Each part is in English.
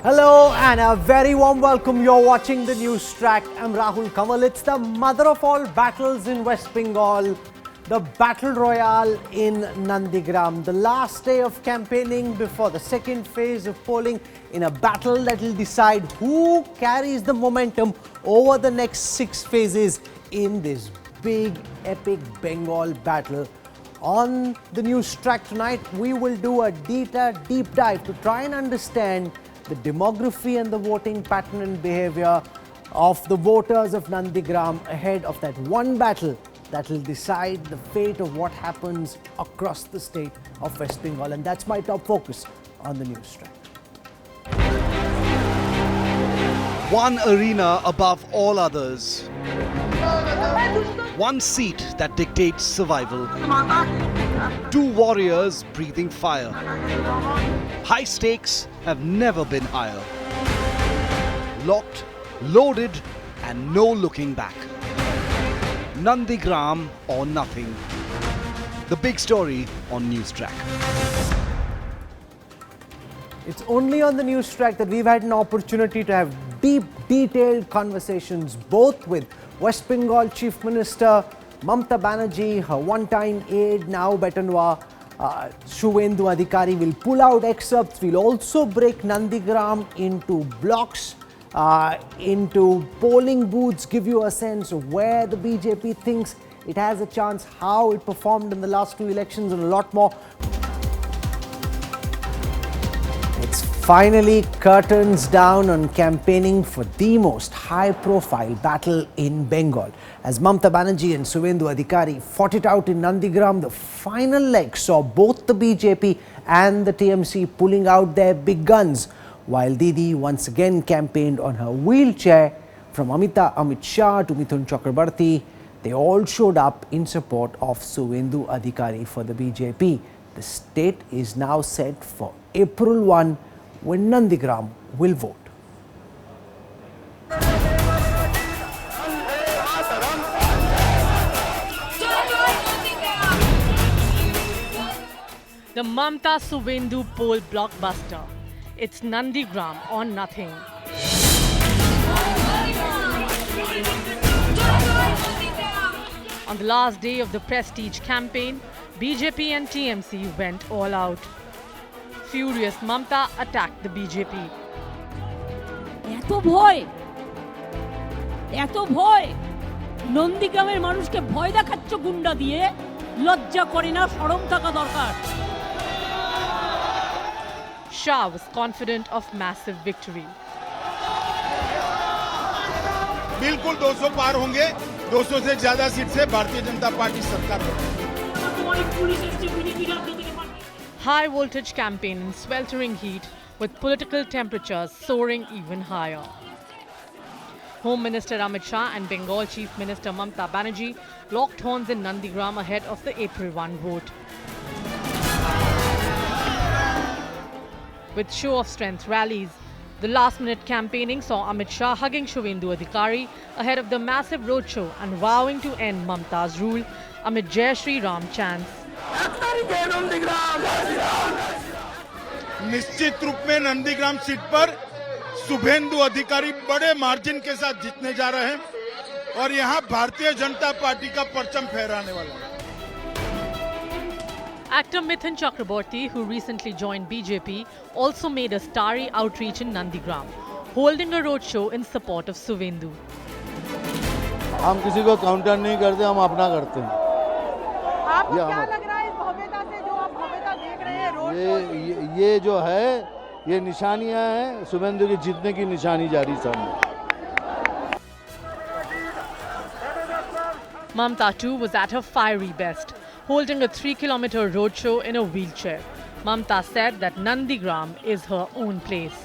Hello and a very warm welcome. You're watching the Newstrack. I'm Rahul Kanwal. It's the mother of all battles in West Bengal, the Battle Royale in Nandigram. The last day of campaigning before the second phase of polling in a battle that will decide who carries the momentum over the next 6 phases in this big epic Bengal battle. On the Newstrack tonight, we will do a deep dive to try and understand the demography and the voting pattern and behavior of the voters of Nandigram ahead of that one battle that will decide the fate of what happens across the state of West Bengal. And that's my top focus on the Newstrack. One arena above all others. One seat that dictates survival. Two warriors breathing fire. High stakes have never been higher. Locked, loaded, and no looking back. Nandigram or nothing. The big story on Newstrack. It's only on the Newstrack that we've had an opportunity to have deep, detailed conversations both with West Bengal Chief Minister Mamata Banerjee, her one-time aide, now Betanwa, Suvendu Adhikari. Will pull out excerpts. We'll also break Nandigram into blocks, into polling booths, give you a sense of where the BJP thinks it has a chance, how it performed in the last 2 elections, and a lot more. It's finally curtains down on campaigning for the most high-profile battle in Bengal. As Mamata Banerjee and Suvendu Adhikari fought it out in Nandigram, the final leg saw both the BJP and the TMC pulling out their big guns, while Didi once again campaigned on her wheelchair. From Amit Shah to Mithun Chakrabarti, they all showed up in support of Suvendu Adhikari for the BJP. The state is now set for April 1 when Nandigram will vote. The Mamata Suvendu poll blockbuster. It's Nandigram or nothing. On the last day of the prestige campaign, BJP and TMC went all out. Furious Mamata attacked the BJP. এত ভয় নন্দীগ্রামের মানুষকে ভয় দেখাচ্ছ গুন্ডা দিয়ে, লজ্জা করে না, শরম থাকা দরকার। Shah was confident of massive victory. बिल्कुल 200 पार होंगे, 200 से ज्यादा सीट से भारतीय जनता पार्टी सरकार बनेगी। High voltage campaign in sweltering heat with political temperatures soaring even higher. Home Minister Amit Shah and Bengal Chief Minister Mamata Banerjee locked horns in Nandigram ahead of the April 1 vote. With show of strength rallies, the last-minute campaigning saw Amit Shah hugging Suvendu Adhikari ahead of the massive roadshow and vowing to end Mamata's rule amid Jai Shri Ram chants. निश्चित रूप में Nandigram seat पर शुभेंदु अधिकारी बड़े margin के साथ जीतने जा रहे हैं और यहां भारतीय जनता पार्टी का परचम फहराने वाला है। Actor Mithun Chakrabarti, who recently joined BJP, also made a starry outreach in Nandigram, holding a roadshow in support of Suvendu. हम किसी को काउंटर नहीं करते, हम अपना करते हैं। आपको क्या लग रहा है इस भव्यता से, जो आप भव्यता देख रहे हैं रोड शो? ये जो है, ये निशानियां हैं, शुभेंदु की जीतने की निशानी जारी सामने। Mamata too was at her fiery best, holding a 3-kilometer roadshow in a wheelchair. Mamata said that Nandigram is her own place.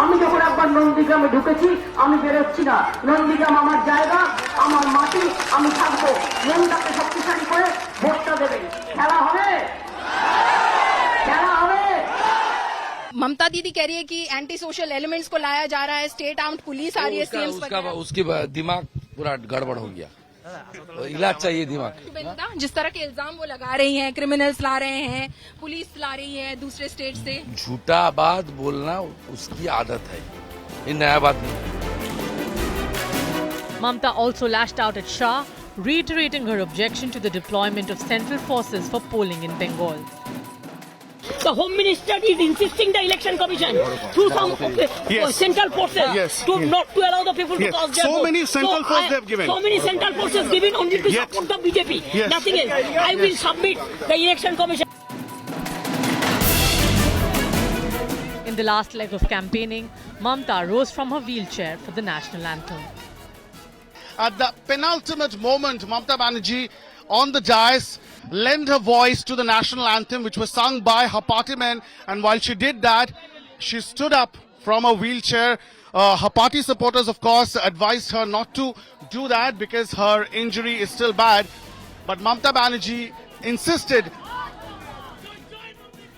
আমি যখন একবার নন্দীগ্রামে ঢুকেছি, আমি বেরোচ্ছি না। নন্দীগ্রাম আমার জায়গা, আমার মাটি, আমি থাকবো। মনটাকে শক্তিশালী করে ভোটটা দেবেন। খেলা হবে, খেলা হবে। ममता दीदी कह रही है कि एंटी सोशल एलिमेंट्स को लाया जा रहा है, स्टेट आर्म्ड पुलिस आ रही है सीएम। उसकी दिमाग पूरा गड़बड़ हो गया। इलाज चाहिए दिमाग। जिस तरह के इल्जाम वो लगा रही हैं, क्रिमिनल्स ला रहे हैं, पुलिस ला रही है दूसरे स्टेट से। झूठा बात बोलना उसकी आदत है, ये नया बात नहीं। Mamata also lashed out at Shah, reiterating her objection to the deployment of central forces for polling in Bengal. The Home Minister is insisting the Election Commission through some central forces to not to allow the people to cast their vote. So many central forces they have given. So many central forces given only to support the BJP. Nothing else. I will submit the Election Commission. In the last leg of campaigning, Mamata rose from her wheelchair for the national anthem. At the penultimate moment, Mamata Banerjee on the dais lent her voice to the national anthem, which was sung by her party men. And while she did that, she stood up from her wheelchair. Her party supporters, of course, advised her not to do that because her injury is still bad. But Mamata Banerjee insisted.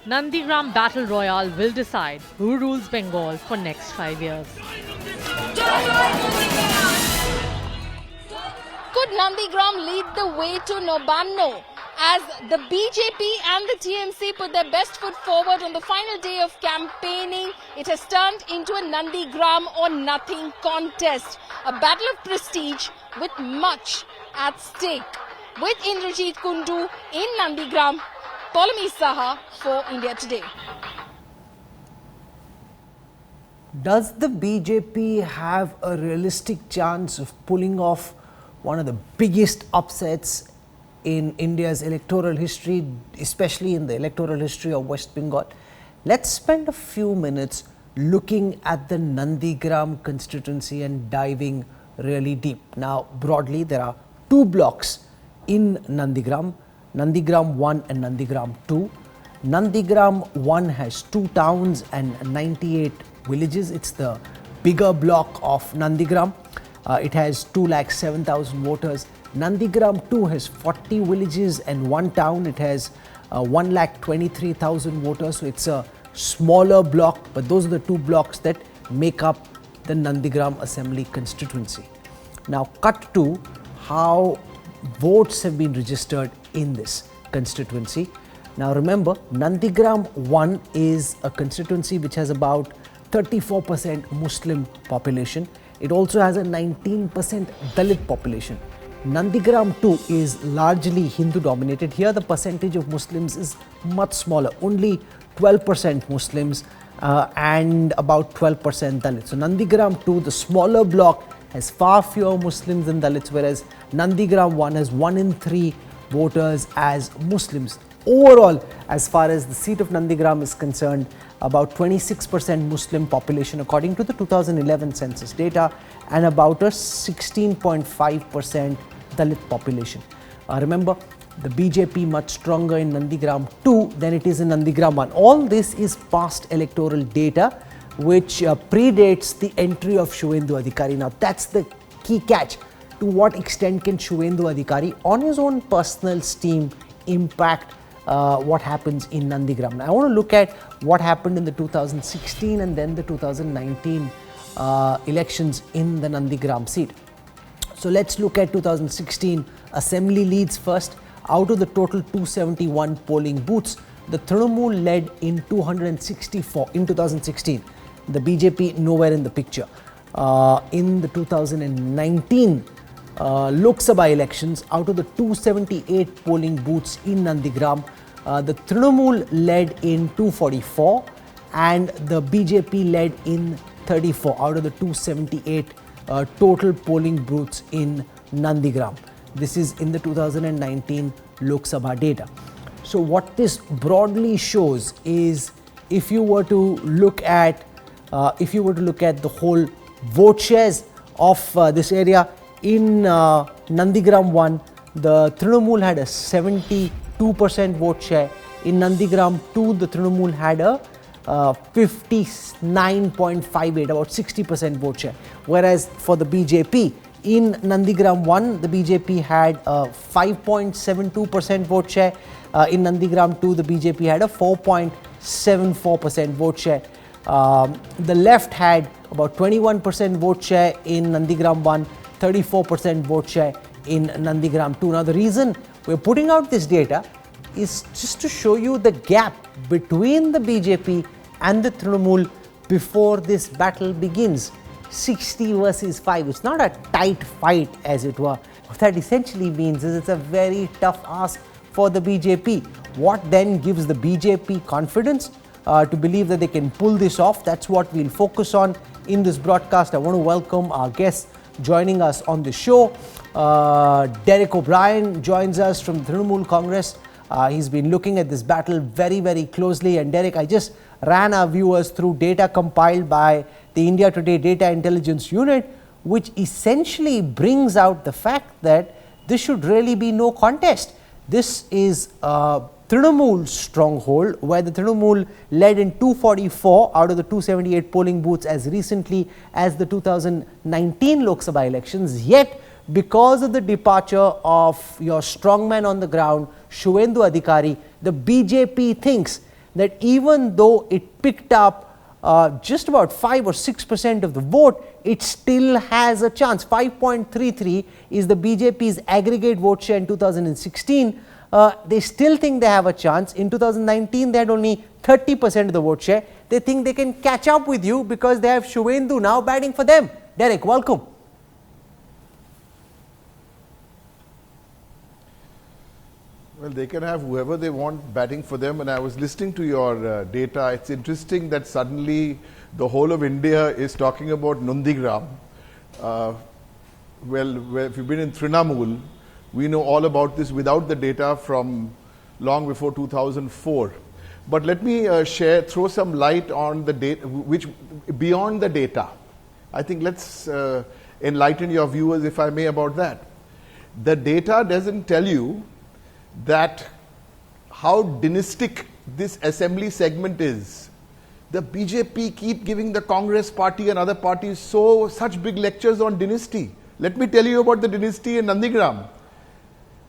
Nandigram Battle Royale will decide who rules Bengal for next 5 years. Could Nandigram lead the way to Nobanno as the BJP and the TMC put their best foot forward on the final day of campaigning? It has turned into a Nandigram or nothing contest, a battle of prestige with much at stake. With Indrajit Kundu in Nandigram, Polami Saha for India Today. Does the BJP have a realistic chance of pulling off one of the biggest upsets in India's electoral history, especially in the electoral history of West Bengal? Let's spend a few minutes looking at the Nandigram constituency and diving really deep. Now, broadly, there are two blocks in Nandigram, Nandigram 1 and Nandigram 2. Nandigram 1 has 2 towns and 98 villages. It's the bigger block of Nandigram. It has 2,07,000 voters. Nandigram 2 has 40 villages and 1 town. It has 1,23,000 voters. So it's a smaller block, but those are the 2 blocks that make up the Nandigram Assembly constituency. Now, cut to how votes have been registered in this constituency. Now, remember, Nandigram 1 is a constituency which has about 34% Muslim population. It also has a 19% Dalit population. Nandigram 2 is largely Hindu dominated. Here the percentage of Muslims is much smaller, only 12% Muslims and about 12% Dalits. So Nandigram 2, the smaller block, has far fewer Muslims than Dalits, whereas Nandigram 1 has 1 in 3 voters as Muslims. Overall, as far as the seat of Nandigram is concerned, about 26% Muslim population according to the 2011 census data and about a 16.5% Dalit population. Remember, the BJP much stronger in Nandigram 2 than it is in Nandigram 1. All this is past electoral data which predates the entry of Suvendu Adhikari. Now that's the key catch. To what extent can Suvendu Adhikari on his own personal steam impact what happens in Nandigram? Now, I want to look at what happened in the 2016 and then the 2019 elections in the Nandigram seat. So let's look at 2016 assembly leads first. Out of the total 271 polling booths, the Trinamool led in 264 in 2016. The BJP nowhere in the picture. In the 2019 Lok Sabha elections, out of the 278 polling booths in Nandigram, the Trinamool led in 244 and the BJP led in 34 out of the 278 total polling booths in Nandigram. This is in the 2019 Lok Sabha data. So what this broadly shows is if you were to look at the whole vote shares of this area, in Nandigram 1, the Trinamool had a 72% vote share. In Nandigram 2, the Trinamool had a 59.58, about 60% vote share. Whereas for the BJP, in Nandigram 1, the BJP had a 5.72% vote share. In Nandigram 2, the BJP had a 4.74% vote share. The left had about 21% vote share in Nandigram 1, 34% vote share in Nandigram too. Now, the reason we're putting out this data is just to show you the gap between the BJP and the Trinamool before this battle begins. 60 versus 5. It's not a tight fight, as it were. What that essentially means is it's a very tough ask for the BJP. What then gives the BJP confidence to believe that they can pull this off? That's what we'll focus on in this broadcast. I want to welcome our guests joining us on the show. Derek O'Brien joins us from the Trinamool Congress. He's been looking at this battle very, very closely. And Derek, I just ran our viewers through data compiled by the India Today Data Intelligence Unit, which essentially brings out the fact that this should really be no contest. This is Trinamool's stronghold, where the Trinamool led in 244 out of the 278 polling booths as recently as the 2019 Lok Sabha elections. Yet, because of the departure of your strongman on the ground, Suvendu Adhikari, the BJP thinks that even though it picked up just about 5 or 6% of the vote, it still has a chance. 5.33 is the BJP's aggregate vote share in 2016. They still think they have a chance. In 2019, they had only 30% of the vote share. They think they can catch up with you because they have Suvendu now batting for them. Derek, welcome. Well, they can have whoever they want batting for them. And I was listening to your data. It's interesting that suddenly the whole of India is talking about Nandigram. Well, if you've been in Trinamool, we know all about this without the data from long before 2004. But let me throw some light on the data, which beyond the data. I think let's enlighten your viewers, if I may, about that. The data doesn't tell you that how dynastic this assembly segment is. The BJP keep giving the Congress party and other parties such big lectures on dynasty. Let me tell you about the dynasty in Nandigram.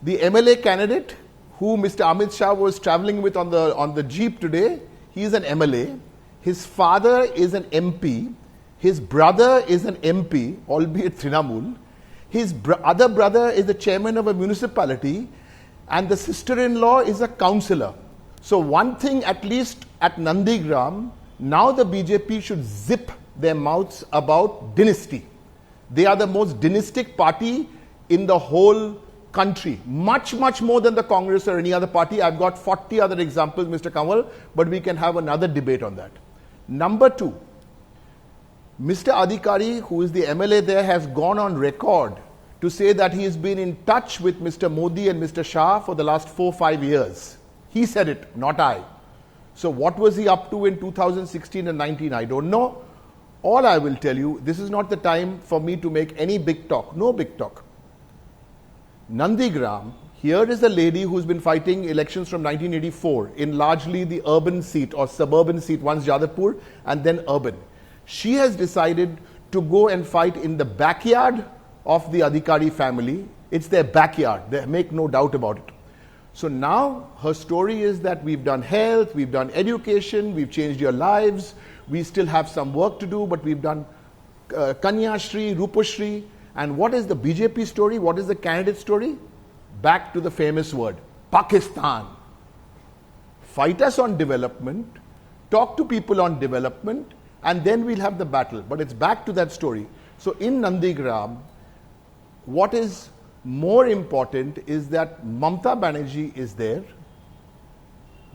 The MLA candidate who Mr. Amit Shah was traveling with on the jeep today, he is an MLA. His father is an MP. His brother is an MP, albeit Trinamool. His other brother is the chairman of a municipality. And the sister-in-law is a councillor. So one thing, at least at Nandigram, now the BJP should zip their mouths about dynasty. They are the most dynastic party in the whole country. Much, much more than the Congress or any other party. I've got 40 other examples, Mr. Kanwal, but we can have another debate on that. Number two, Mr. Adhikari, who is the MLA there, has gone on record to say that he has been in touch with Mr. Modi and Mr. Shah for the last 4 or 5 years. He said it, not I. So what was he up to in 2016 and 19? I don't know. All I will tell you, this is not the time for me to make any big talk. No big talk. Nandigram, here is a lady who's been fighting elections from 1984 in largely the urban seat or suburban seat, once Jadavpur and then urban. She has decided to go and fight in the backyard of the Adhikari family. It's their backyard. They make no doubt about it. So now her story is that we've done health, we've done education, we've changed your lives. We still have some work to do, but we've done Kanya Shri, Rupashri. And what is the BJP story? What is the candidate story? Back to the famous word, Pakistan. Fight us on development, talk to people on development, and then we'll have the battle. But it's back to that story. So in Nandigram, what is more important is that Mamata Banerjee is there.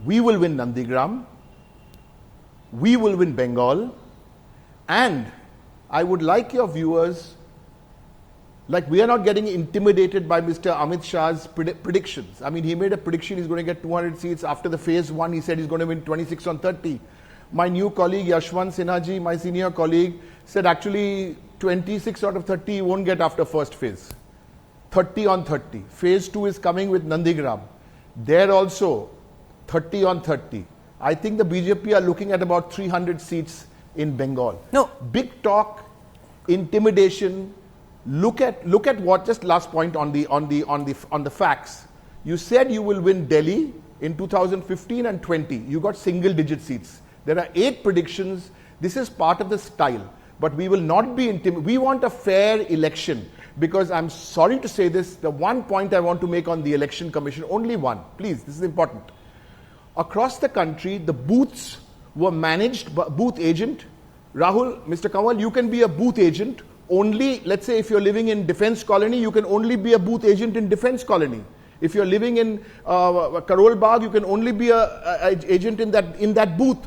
We will win Nandigram. We will win Bengal. And I would like your viewers, like we are not getting intimidated by Mr. Amit Shah's predictions. I mean, he made a prediction he's going to get 200 seats. After the phase 1, he said he's going to win 26 on 30. My new colleague Yashwant Sinha ji, my senior colleague, said actually 26 out of 30 he won't get after first phase. 30 on 30. Phase 2 is coming with Nandigram. There also 30 on 30. I think the BJP are looking at about 300 seats in Bengal. No. Big talk, intimidation. Look at what, just last point on the facts. You said you will win Delhi in 2015 and 20. You got single digit seats. There are 8 predictions. This is part of the style. But we will not be intimidated. We want a fair election. because I'm sorry to say this, the one point I want to make on the election commission, only one, please, this is important. Across the country, the booths were managed by booth agent. Rahul, Mr. Kanwal, you can be a booth agent only, let's say if you're living in Defense Colony, you can only be a booth agent in Defense Colony. If you're living in Karol Bagh, you can only be a agent in that booth.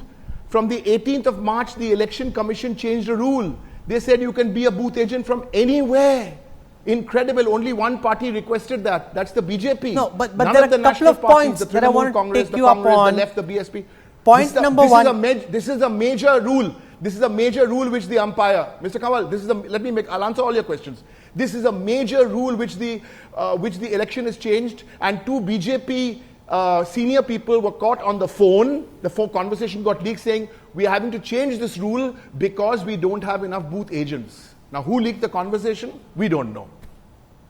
From the 18th of March, the Election Commission changed the rule. They said you can be a booth agent from anywhere. Incredible. Only one party requested that. That's the BJP. No, but there are a couple of points that I want to take you up on. The left, the BSP. Point number one. This is a major rule. This is a major rule which the umpire, Mr. Kanwal, I'll answer all your questions. This is a major rule which the election has changed, and two BJP senior people were caught on the phone. The phone conversation got leaked saying, we are having to change this rule because we don't have enough booth agents. Now, who leaked the conversation? We don't know.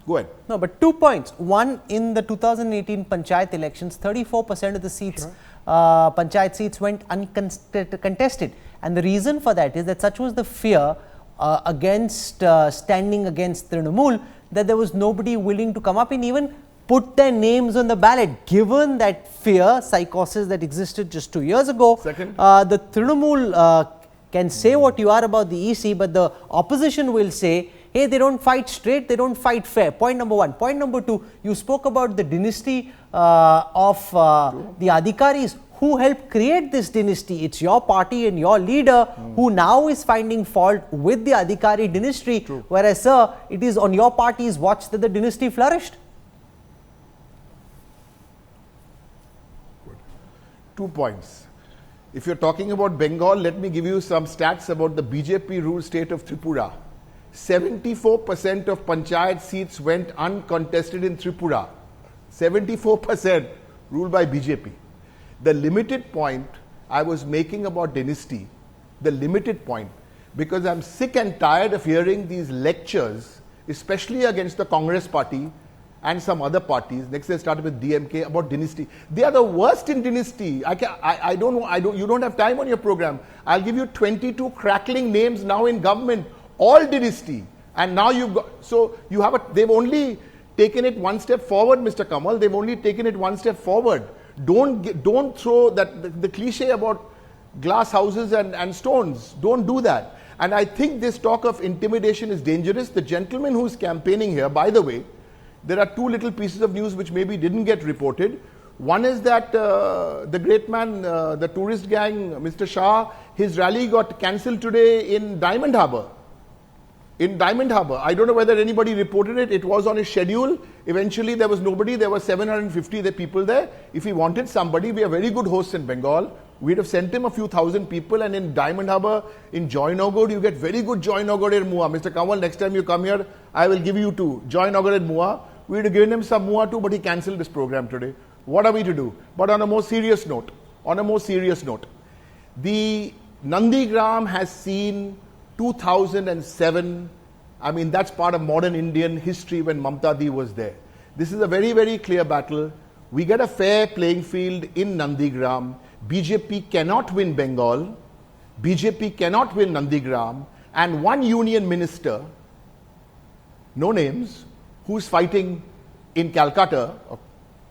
Go ahead. No, but 2 points. One, in the 2018 Panchayat elections, 34% of the seats, Panchayat seats went uncontested. And the reason for that is that such was the fear against standing against Trinamool, that there was nobody willing to come up and even put their names on the ballot. Given that fear, psychosis that existed just 2 years ago, the Trinamool can say what you are about the EC, but the opposition will say, hey, they don't fight straight, they don't fight fair. Point number one. Point number two, you spoke about the dynasty of the Adhikaris. Who helped create this dynasty? It's your party and your leader who now is finding fault with the Adhikari dynasty, whereas, sir, it is on your party's watch that the dynasty flourished. Good. 2 points. If you're talking about Bengal, let me give you some stats about the BJP ruled state of Tripura. 74% of Panchayat seats went uncontested in Tripura. 74% ruled by BJP. The limited point I was making about dynasty, the limited point, because I'm sick and tired of hearing these lectures, especially against the Congress party and some other parties. Next they started with DMK about dynasty. They are the worst in dynasty. You don't have time on your program. I'll give you 22 crackling names now in government, all dynasty. And now you've got, so you have they've only taken it one step forward, Mr. Kamal. They've only taken it one step forward. Don't throw that the cliche about glass houses and stones. Don't do that. And I think this talk of intimidation is dangerous. The gentleman who's campaigning here, by the way, there are two little pieces of news which maybe didn't get reported. One is that the great man, the tourist gang, Mr. Shah, his rally got cancelled today in Diamond Harbour. In Diamond Harbour. I don't know whether anybody reported it. It was on his schedule. Eventually there was nobody. There were 750 people there. If he wanted somebody, we are very good hosts in Bengal. We'd have sent him a few thousand people, and in Diamond Harbour, in Joynagar, you get very good Joynagar Mua. Mr. Kanwal, next time you come here, I will give you two. Joynagar Mua. We'd have given him some Mua too, but he cancelled this program today. What are we to do? But on a more serious note, the Nandigram has seen 2007, I mean, that's part of modern Indian history when Mamta Di was there. This is a very, very clear battle. We get a fair playing field in Nandigram. BJP cannot win Bengal. BJP cannot win Nandigram. And one union minister, no names, who's fighting in Calcutta,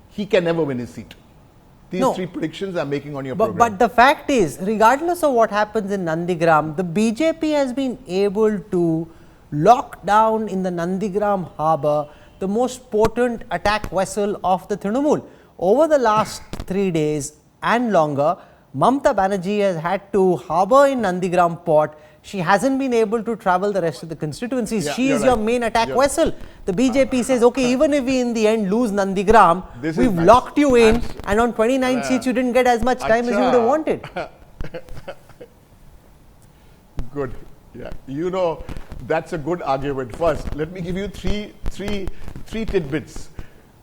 he can never win his seat. These three predictions I'm making on your program. But the fact is, regardless of what happens in Nandigram, the BJP has been able to lock down in the Nandigram harbour the most potent attack vessel of the Trinamool. Over the last 3 days and longer, Mamata Banerjee has had to harbour in Nandigram port. She hasn't been able to travel the rest of the constituencies. She is your main attack vessel. The BJP says, okay, even if we in the end lose Nandigram, we've locked you in, and on 29 seats you didn't get as much time as you would have wanted. Good. Yeah. You know, that's a good argument. First, let me give you three tidbits.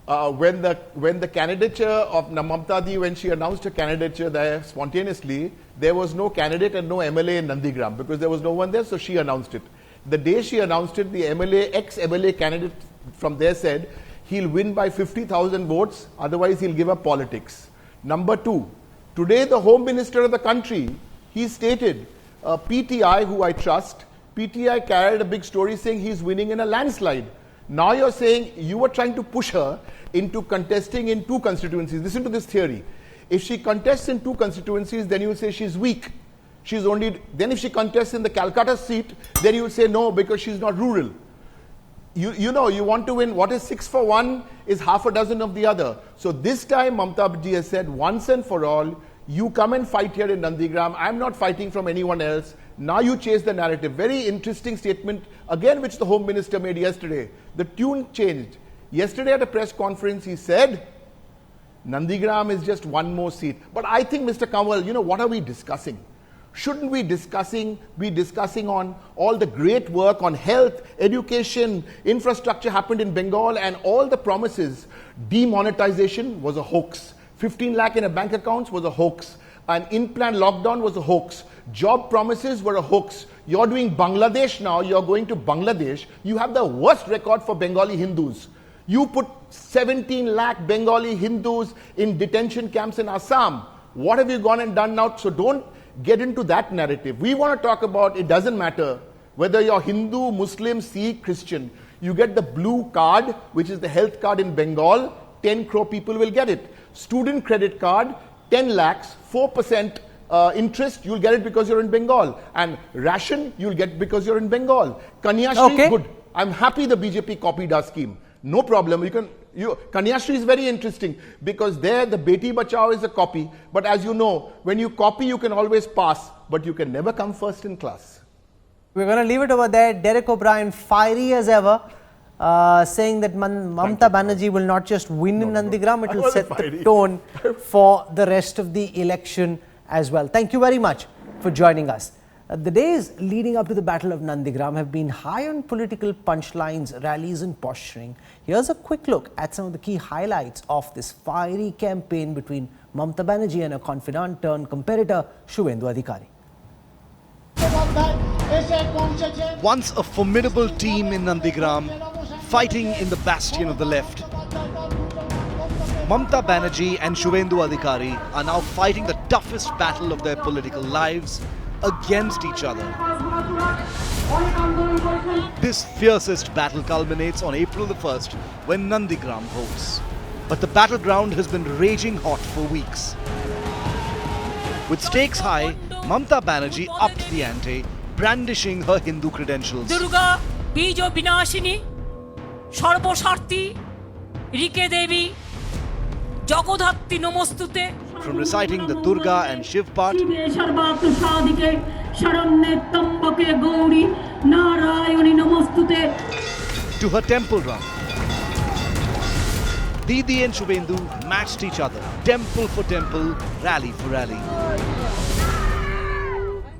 When the candidature of Mamata Di, when she announced her candidature there spontaneously, there was no candidate and no MLA in Nandigram because there was no one there, so she announced it. The day she announced it, the ex-MLA candidate from there said he'll win by 50,000 votes, otherwise he'll give up politics. Number two, today the Home Minister of the country, he stated, PTI, who I trust, PTI carried a big story saying he's winning in a landslide. Now you're saying you were trying to push her into contesting in 2 constituencies. Listen to this theory. If she contests in 2 constituencies, then you will say she's weak. Then if she contests in the Calcutta seat, then you would say no, because she's not rural. You know, you want to win. What is 6 for 1 is half a dozen of the other. So this time Mamata ji has said once and for all, you come and fight here in Nandigram. I'm not fighting from anyone else. Now you chase the narrative. Very interesting statement, again, which the Home Minister made yesterday. The tune changed. Yesterday at a press conference, he said, Nandigram is just one more seat. But I think, Mr. Kanwal, you know, what are we discussing? Shouldn't we be discussing on all the great work on health, education, infrastructure happened in Bengal, and all the promises? Demonetization was a hoax. 15 lakh in a bank accounts was a hoax. An in-plan lockdown was a hoax. Job promises were a hoax. You're doing Bangladesh now. You're going to Bangladesh. You have the worst record for Bengali Hindus. You put 17 lakh Bengali Hindus in detention camps in Assam. What have you gone and done now? So don't get into that narrative. We want to talk about, it doesn't matter whether you're Hindu, Muslim, Sikh, Christian. You get the blue card, which is the health card in Bengal, 10 crore people will get it. Student credit card, 10 lakhs, 4% interest, you'll get it because you're in Bengal. And ration, you'll get because you're in Bengal. Kanyashri, good. I'm happy the BJP copied our scheme. No problem. Kanyashri is very interesting because there the Beti Bachao is a copy. But as you know, when you copy, you can always pass, but you can never come first in class. We're going to leave it over there. Derek O'Brien, fiery as ever, saying that Mamata Banerjee will not just win in Nandigram, it will set the tone for the rest of the election as well. Thank you very much for joining us. The days leading up to the Battle of Nandigram have been high on political punchlines, rallies and posturing. Here's a quick look at some of the key highlights of this fiery campaign between Mamata Banerjee and her confidant turned competitor Suvendu Adhikari. Once a formidable team in Nandigram, fighting in the bastion of the left, Mamata Banerjee and Suvendu Adhikari are now fighting the toughest battle of their political lives against each other. This fiercest battle culminates on April the 1st when Nandigram votes. But the battleground has been raging hot for weeks. With stakes high, Mamata Banerjee upped the ante, brandishing her Hindu credentials. Durga, Bijo Binashini, Sarbo Sharti, Rike Devi, Jagodhatti Namostute. From reciting the Durga and Shiv part to her temple run. Didi and Suvendu matched each other, temple for temple, rally for rally.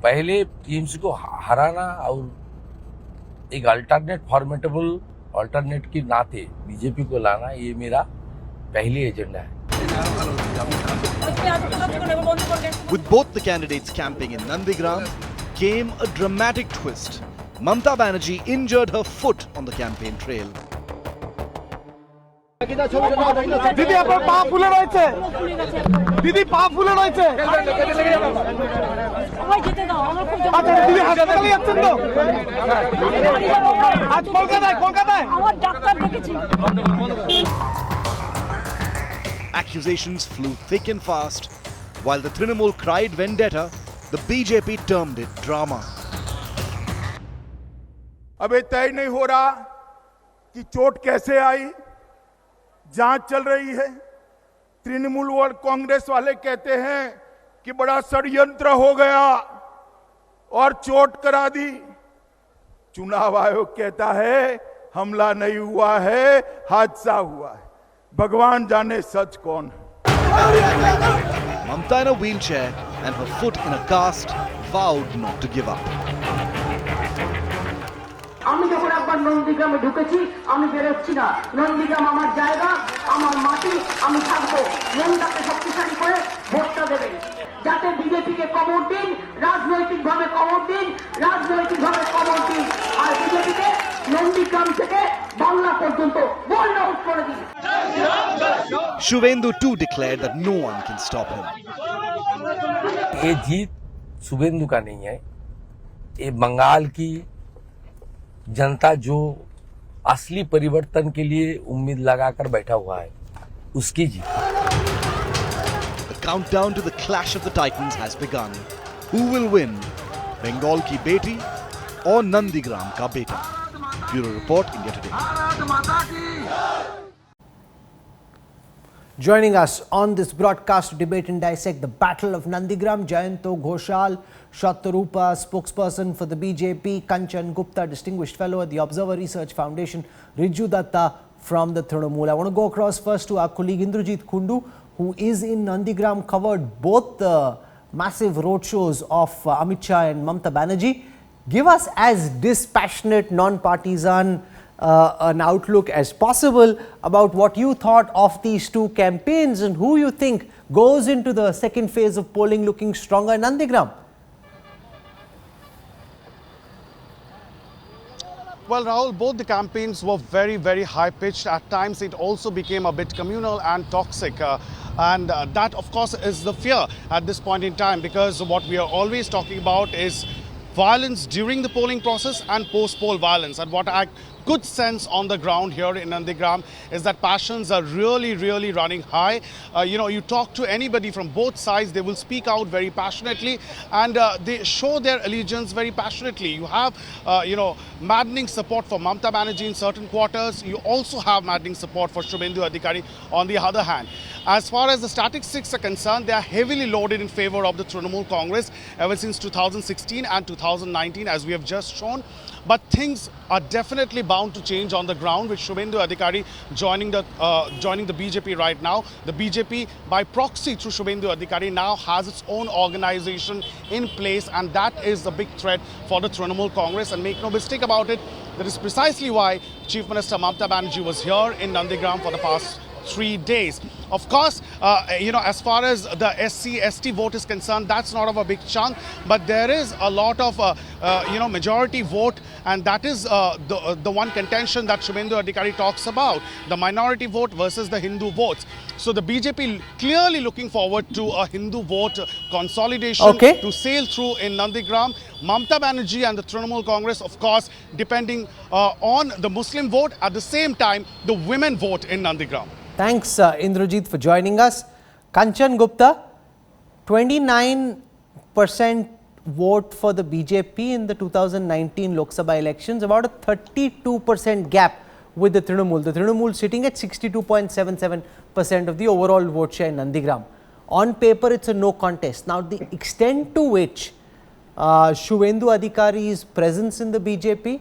पहले teams को हराना और एक alternate formidable alternate के नाते BJP को लाना, ये मेरा पहली एजेंडा है. With both the candidates camping in Nandigram, came a dramatic twist. Mamata Banerjee injured her foot on the campaign trail. দিদি আপনার পা ফুলে রয়েছে, দিদি পা ফুলে রয়েছে, আচ্ছা দিদি হাসপাতালে যাচ্ছেন তো, আজ কলকাতায় আমার ডাক্তার দেখেছি. Accusations flew thick and fast. While the Trinamool cried vendetta, the BJP termed it drama. अबे तय नहीं हो रहा कि चोट कैसे आई, जांच चल रही है. तृणमूल और कांग्रेस वाले कहते हैं कि बड़ा षड्यंत्र हो गया और चोट करा दी. चुनाव आयोग कहता है हमला नहीं हुआ है, हादसा हुआ है. भगवान जाने सच कौन है. Mamata in a wheelchair and her foot in a cast vowed not to give up. আমি যখন একবার নন্দীগ্রামে ঢুকেছি, আমি বেরোচ্ছি না. নন্দীগ্রাম আমার জায়গা, আমার মাটি, আমি থাকবো. মনটাকে শক্তিশালী করে ভোটটা দেবেন, যাতে বিজেপিকে কবর দিন, রাজনৈতিকভাবে কবর দিন, রাজনৈতিকভাবে কবর দিন, আর বিজেপিকে নন্দীগ্রাম থেকে বাংলা পর্যন্ত বোল্ড আউট করে দিন. Suvendu too declared that no one can stop him. ये जीत शुभेंदु का नहीं है, ये बंगाल की जनता जो असली परिवर्तन के लिए उम्मीद लगाकर बैठा हुआ है, उसकी जीत। The countdown to the clash of the titans has begun. Who will win? Bengal ki beti or Nandigram ka beta? Bureau Report, India Today. Joining us on this broadcast to debate and dissect the Battle of Nandigram, Jayanto Ghoshal, Shatarupa, spokesperson for the BJP, Kanchan Gupta, distinguished fellow at the Observer Research Foundation, Riju Datta from the Trinamool. I want to go across first to our colleague Indrajit Kundu, who is in Nandigram, covered both the massive roadshows of Amit Shah and Mamata Banerjee. Give us as dispassionate, non-partisan an outlook as possible about what you thought of these two campaigns and who you think goes into the second phase of polling looking stronger in Nandigram. Well, Rahul, both the campaigns were very, very high-pitched. At times, it also became a bit communal and toxic. And that, of course, is the fear at this point in time, because what we are always talking about is violence during the polling process and post-poll violence. And what I could sense on the ground here in Nandigram is that passions are really running high. You talk to anybody from both sides, they will speak out very passionately, and they show their allegiance very passionately. You have, maddening support for Mamata Banerjee in certain quarters. You also have maddening support for Suvendu Adhikari on the other hand. As far as the statistics are concerned, they are heavily loaded in favor of the Trinamool Congress ever since 2016 and 2019, as we have just shown. But things are definitely bound to change on the ground, with Suvendu Adhikari joining the BJP right now. The BJP, by proxy through Suvendu Adhikari, now has its own organization in place, and that is the big threat for the Trinamool Congress. And make no mistake about it, that is precisely why Chief Minister Mamata Banerjee was here in Nandigram for the past 3 days. Of course, as far as the SC/ST vote is concerned, that's not of a big chunk, but there is a lot of, majority vote, and that is the one contention that Suvendu Adhikari talks about, the minority vote versus the Hindu votes. So the BJP clearly looking forward to a Hindu vote consolidation to sail through in Nandigram. Mamata Banerjee and the Trinamool Congress, of course, depending on the Muslim vote, at the same time, the women vote in Nandigram. Thanks, Indrajit, for joining us. Kanchan Gupta, 29% vote for the BJP in the 2019 Lok Sabha elections, about a 32% gap with the Trinamool. The Trinamool sitting at 62.77% of the overall vote share in Nandigram. On paper, it's a no contest. Now, the extent to which Suvendu Adhikari's presence in the BJP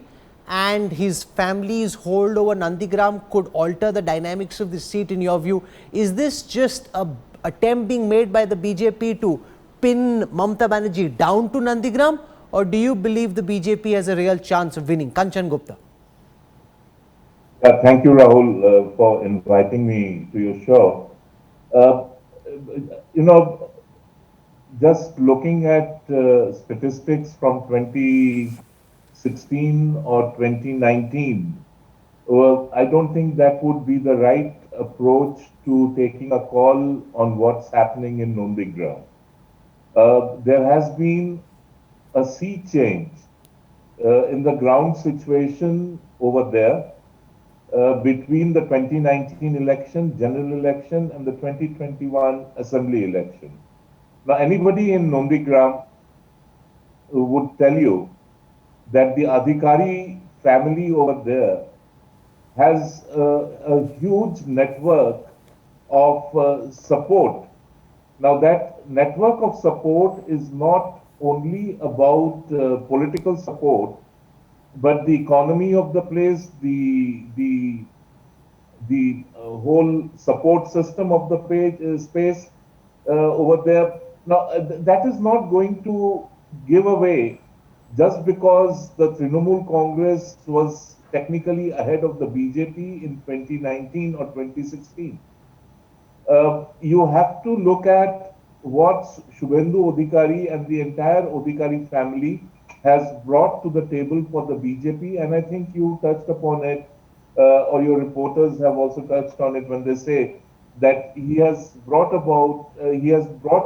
and his family's hold over Nandigram could alter the dynamics of the seat, in your view? Is this just an attempt being made by the BJP to pin Mamata Banerjee down to Nandigram, or do you believe the BJP has a real chance of winning? Kanchan Gupta. Thank you, Rahul, for inviting me to your show. Just looking at statistics from 2016 or 2019, I don't think that would be the right approach to taking a call on what's happening in Nandigram. There has been a sea change in the ground situation over there between the 2019 election, general election, and the 2021 assembly election. Now, anybody in Nandigram would tell you that the Adhikari family over there has a huge network of support. Now, that network of support is not only about political support, but the economy of the place, the whole support system of the space over there. Now, that is not going to give away just because the Trinamool Congress was technically ahead of the BJP in 2019 or 2016. You have to look at what Suvendu Adhikari and the entire Adhikari family has brought to the table for the BJP, and I think you touched upon it, or your reporters have also touched on it when they say that he has brought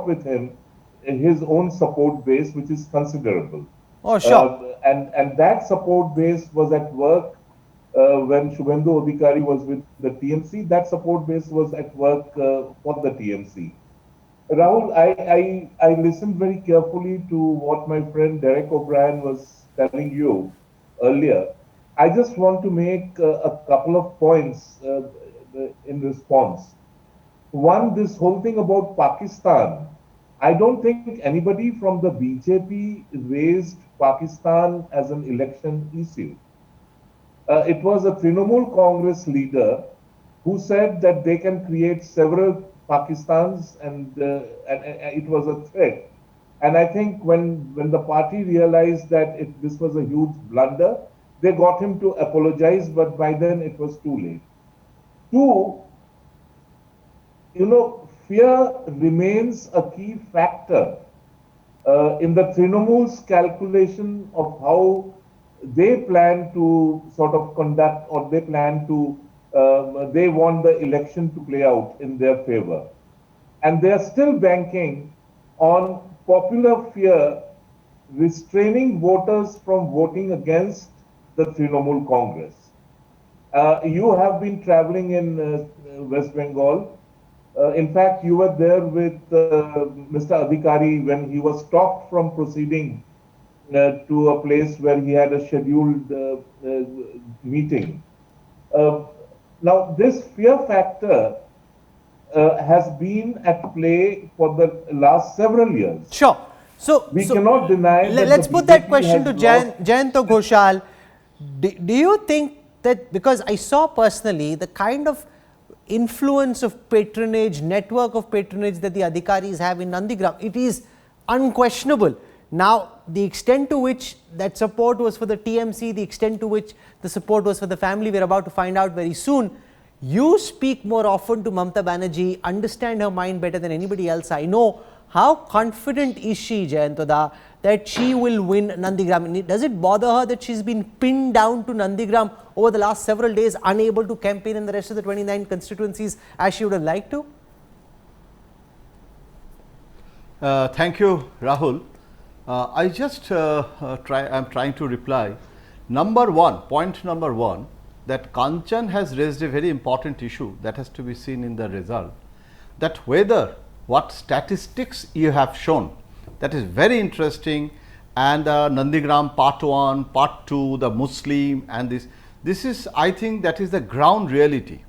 with him his own support base, which is considerable. Oh, sure. And that support base was at work when Suvendu Adhikari was with the TMC, that support base was at work for the TMC. Rahul, I listened very carefully to what my friend Derek O'Brien was telling you earlier. I just want to make a couple of points in response. One, this whole thing about Pakistan, I don't think anybody from the BJP raised Pakistan as an election issue. It was a Trinamool Congress leader who said that they can create several Pakistans, and it was a threat. And I think when the party realized that this was a huge blunder, they got him to apologize, but by then it was too late. Two, fear remains a key factor in the Trinamool's calculation of how they plan to sort of conduct, or they plan to, they want the election to play out in their favor. And they are still banking on popular fear restraining voters from voting against the Trinamool Congress. You have been traveling in West Bengal. In fact, you were there with Mr. Adhikari when he was stopped from proceeding to a place where he had a scheduled meeting. Now, this fear factor has been at play for the last several years. Sure. So we cannot deny. Let's put that question to Jayanto Ghoshal. Do you think that, because I saw personally the kind of influence of patronage, network of patronage that the Adhikaris have in Nandigram, it is unquestionable. Now, the extent to which that support was for the TMC, the extent to which the support was for the family, we are about to find out very soon. You speak more often to Mamata Banerjee, understand her mind better than anybody else I know. How confident is she, Jayantoda, that she will win Nandigram? Does it bother her that she's been pinned down to Nandigram over the last several days, unable to campaign in the rest of the 29 constituencies as she would have liked to? Thank you, Rahul. I just I'm trying to reply. Point number one, that Kanchan has raised a very important issue that has to be seen in the result, that whether what statistics you have shown, that is very interesting, and Nandigram part 1, part 2, the Muslim, and this is, I think, that is the ground reality.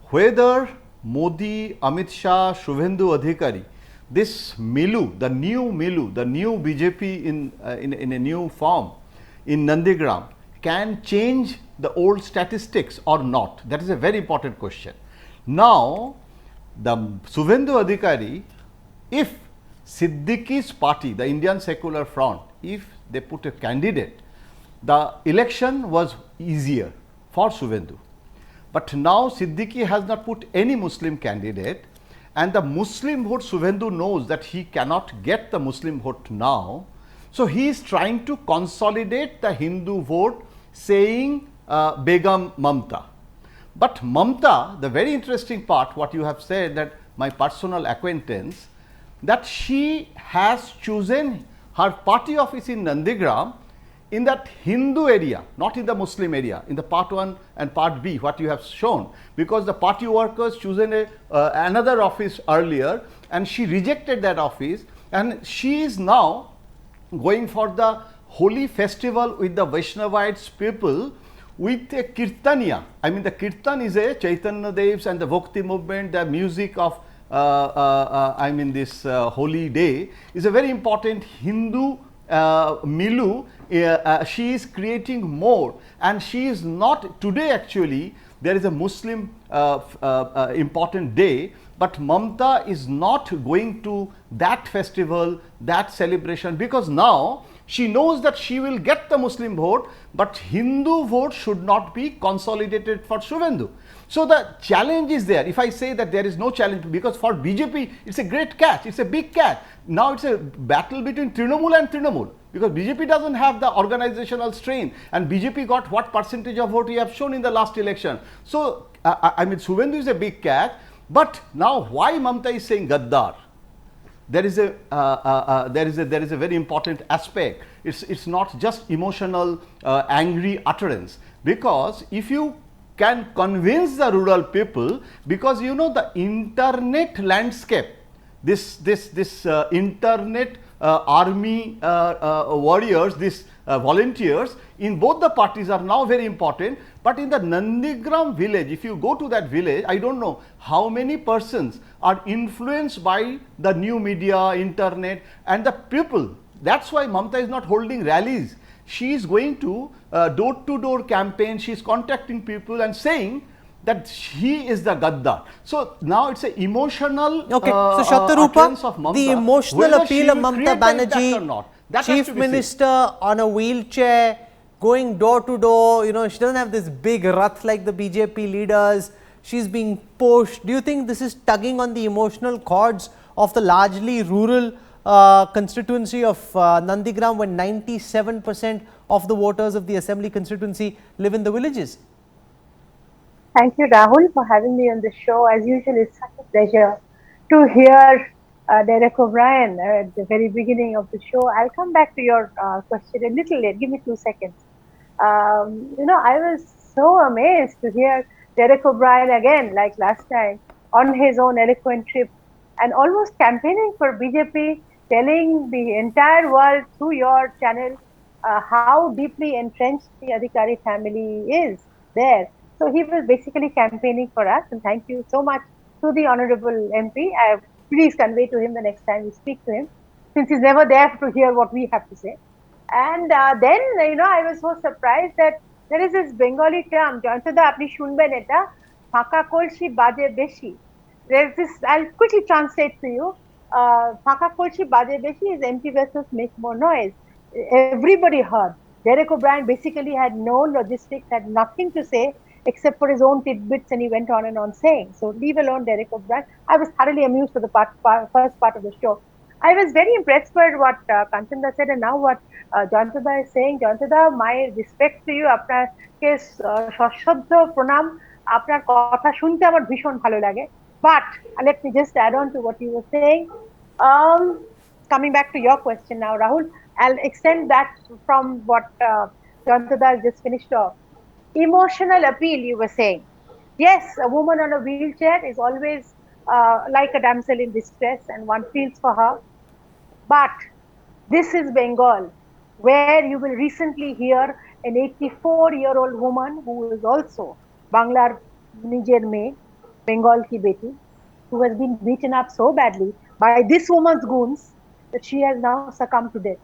Whether Modi, Amit Shah, Suvendu Adhikari, this Milu, the new BJP in a new form in Nandigram, can change the old statistics or not? That is a very important question. Now, the Suvendu Adhikari, if Siddiqui's party, the Indian Secular Front, if they put a candidate, the election was easier for Suvendu. But now Siddiqui has not put any Muslim candidate, and the Muslim vote, Suvendu knows that he cannot get the Muslim vote now. So he is trying to consolidate the Hindu vote, saying Begum Mamata. But Mamata, the very interesting part, what you have said, that my personal acquaintance, that she has chosen her party office in Nandigram in that Hindu area, not in the Muslim area, in the part 1 and part B, what you have shown, because the party workers chosen another office earlier, and she rejected that office, and she is now going for the holy festival with the Vaishnavites people with a Kirtaniya. I mean, the Kirtan is a Chaitanya Dev's and the Bhakti movement, the music of I mean this holy day is a very important Hindu Milu. She is creating more, and she is not today. Actually, there is a Muslim important day, but Mamata is not going to that festival, that celebration, because now she knows that she will get the Muslim vote, but Hindu vote should not be consolidated for Suvendu. So the challenge is there. If I say that there is no challenge, because for BJP it's a great catch, it's a big catch. Now it's a battle between Trinamool and Trinamool, because BJP doesn't have the organizational strength, and BJP got what percentage of vote we have shown in the last election. So I mean, Suvendu is a big catch, but now why Mamata is saying Gaddar? There is a very important aspect. It's not just emotional, angry utterance. Because if you can convince the rural people, because you know the internet landscape, this internet army warriors, these volunteers in both the parties are now very important. But in the Nandigram village, if you go to that village, I don't know how many persons are influenced by the new media, internet and the people. That's why Mamata is not holding rallies. She is going to door-to-door campaign. She is contacting people and saying that he is the Gaddar. So now it's an emotional so Shatarupa, of Mamata. The emotional appeal of Mamata Banerjee, Chief Minister on a wheelchair, going door to door, you know, she doesn't have this big rath like the BJP leaders. She's being pushed. Do you think this is tugging on the emotional chords of the largely rural constituency of Nandigram, when 97% of the voters of the assembly constituency live in the villages? Thank you, Rahul, for having me on the show. As usual, it's such a pleasure to hear Derek O'Brien at the very beginning of the show. I'll come back to your question a little late. Give me 2 seconds. You know, I was so amazed to hear Derek O'Brien again, like last time, on his own eloquent trip and almost campaigning for BJP, telling the entire world through your channel how deeply entrenched the Adhikari family is there. So he was basically campaigning for us, and thank you so much to the Honorable MP. Please convey to him the next time you speak to him, since he's never there to hear what we have to say. And then, you know, I was so surprised that there is this Bengali term, Jantada apni shunben eta, phaka kolshi baje beshi. There's this, I'll quickly translate to you. Phaka kolshi baje beshi is empty vessels make more noise. Everybody heard. Derek O'Brien basically had no logistics, had nothing to say except for his own tidbits, and he went on and on saying. So leave alone Derek O'Brien. I was thoroughly amused with the first part of the show. I was very impressed by what Kanchanda said, and now what Jantada is saying. Jantada, my respect to you. Apnake sashabda pranam, apnar kotha shunte amar bhishon bhalo lage. But let me just add on to what you were saying. Coming back to your question now, Rahul, I'll extend that from what Jantada has just finished off. Emotional appeal, you were saying. Yes, a woman on a wheelchair is always like a damsel in distress, and one feels for her. But this is Bengal, where you will recently hear an 84-year-old woman who is also Banglar Nijer Mein, Bengal ki beti, who has been beaten up so badly by this woman's goons that she has now succumbed to death.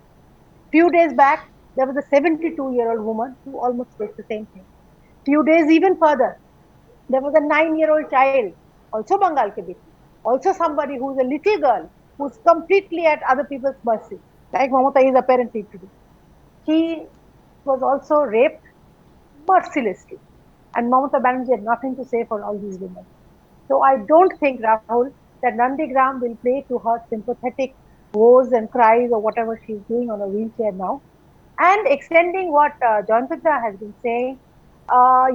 Few days back, there was a 72-year-old woman who almost faced the same thing. Few days even further, there was a 9-year-old child, also Bengal ke beti, also somebody who's a little girl who's completely at other people's mercy, like Mamata is apparently to do. He was also raped mercilessly, and Mamata Banerjee had nothing to say for all these women. So I don't think, Rahul, that Nandigram will play to her sympathetic woes and cries or whatever she's doing on a wheelchair now. And extending what Jantada has been saying,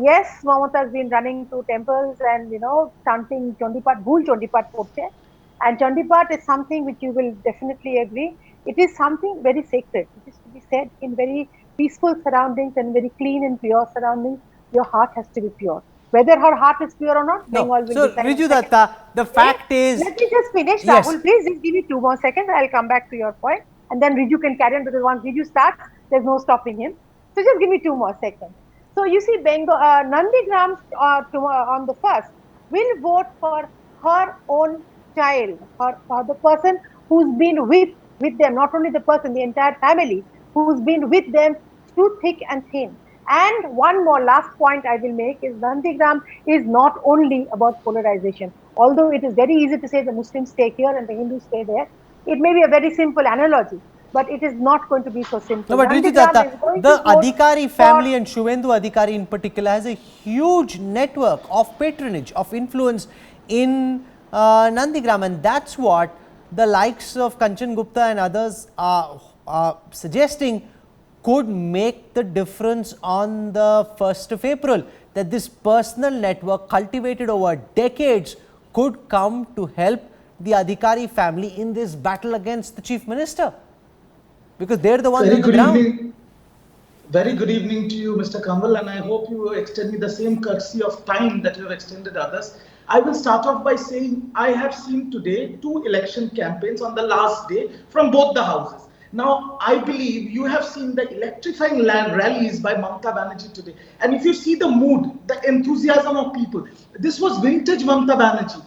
yes, Mamata has been running to temples and, you know, chanting Chandipat, Bhool Chandipat Porche. And Chandipat is something which you will definitely agree. It is something very sacred. It is to be said in very peaceful surroundings and very clean and pure surroundings. Your heart has to be pure. Whether her heart is pure or not, no. Bengal will so, decide. Riju Datta, the fact is... Let me just finish, yes. Rahul. Please just give me 2 more seconds. I'll come back to your point. And then Riju can carry on, because once Riju starts, there's no stopping him. So just give me 2 more seconds. So you see, Nandigram on the 1st will vote for her own child, for the person who's been with them, not only the person, the entire family, who's been with them through thick and thin. And one more last point I will make is Nandigram is not only about polarization. Although it is very easy to say the Muslims stay here and the Hindus stay there, it may be a very simple analogy, but it is not going to be so simple. No, but Riju Datta, the Adhikari family and Suvendu Adhikari in particular has a huge network of patronage, of influence in Nandigram, and that's what the likes of Kanchan Gupta and others are suggesting could make the difference on the 1st of April, that this personal network cultivated over decades could come to help the Adhikari family in this battle against the Chief Minister. Because they're the ones Very on the good ground. evening. Very good evening to you, Mr. Kanwal, and I hope you extend me the same courtesy of time that you have extended others. I will start off by saying I have seen today 2 election campaigns on the last day from both the houses. Now, I believe you have seen the electrifying rallies by Mamata Banerjee today. And if you see the mood, the enthusiasm of people, this was vintage Mamata Banerjee,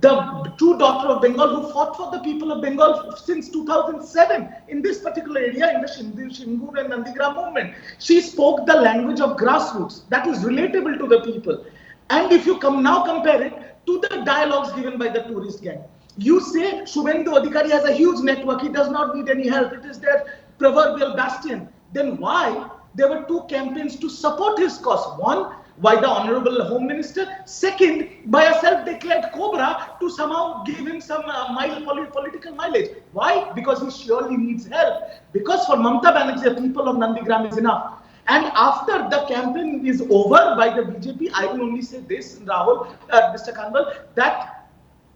the true daughter of Bengal who fought for the people of Bengal since 2007 in this particular area, in the Shingur and Nandigram movement. She spoke the language of grassroots that is relatable to the people. And if you now compare it to the dialogues given by the tourist gang, you say Suvendu Adhikari has a huge network, he does not need any help, it is their proverbial bastion. Then why there were 2 campaigns to support his cause? One, by the Honorable Home Minister. Second, by a self-declared Cobra to somehow give him some political mileage. Why? Because he surely needs help. Because for Mamata Banerjee, the people of Nandigram is enough. And after the campaign is over by the BJP, I will only say this, Rahul, Mr. Kanwal, that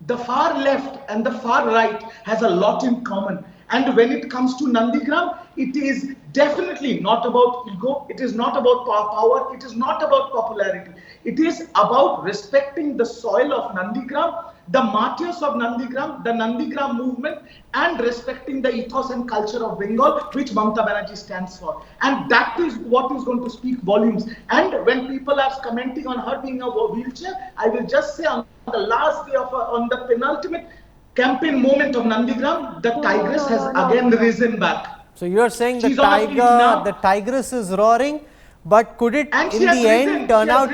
the far left and the far right has a lot in common. And when it comes to Nandigram, it is definitely not about ego, it is not about power, it is not about popularity. It is about respecting the soil of Nandigram, the martyrs of Nandigram, the Nandigram movement, and respecting the ethos and culture of Bengal, which Mamata Banerjee stands for. And that is what is going to speak volumes. And when people are commenting on her being a wheelchair, I will just say on the last day of on the penultimate campaign moment of Nandigram, the tigress has again risen back. So you're saying the tigress is roaring, but could it in the end turn out